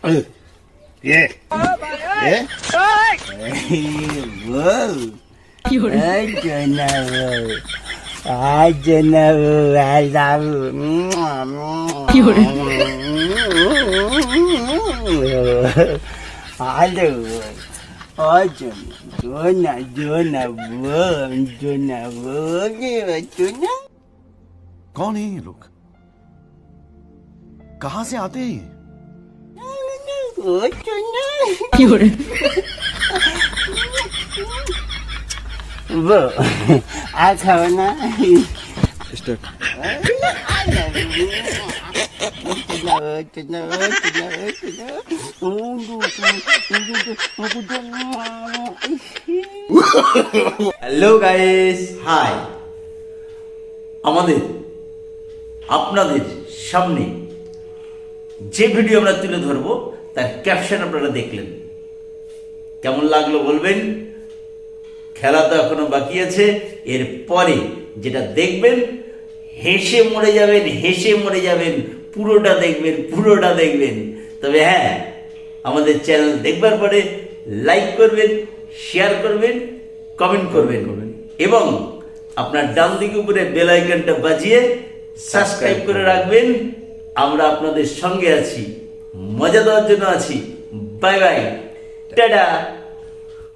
Yeah. Yeah. Whoa. I don't know. I don't know. I love you. I do. I don't. कौन है ये लोग? कहां से आते हैं ये? वो आ खाओ ना হ্যালো গাইস, হাই। আমাদের আপনাদের সামনে যে ভিডিও আমরা তুলে ধরবো তার ক্যাপশন আপনারা দেখলেন, কেমন লাগলো বলবেন। খেলা তো এখনো বাকি আছে, এরপরে যেটা দেখবেন হেসে মরে যাবেন, পুরোটা দেখবেন। তবে হ্যাঁ, আমাদের চ্যানেল দেখবার পরে লাইক করবেন, শেয়ার করবেন, কমেন্ট করবেন এবং আপনার ডান দিকে উপরে বেল আইকনটা বাজিয়ে সাবস্ক্রাইব করে রাখবেন। আমরা আপনাদের সঙ্গে আছি, মজা দেওয়ার জন্য আছি। Bye bye, tata.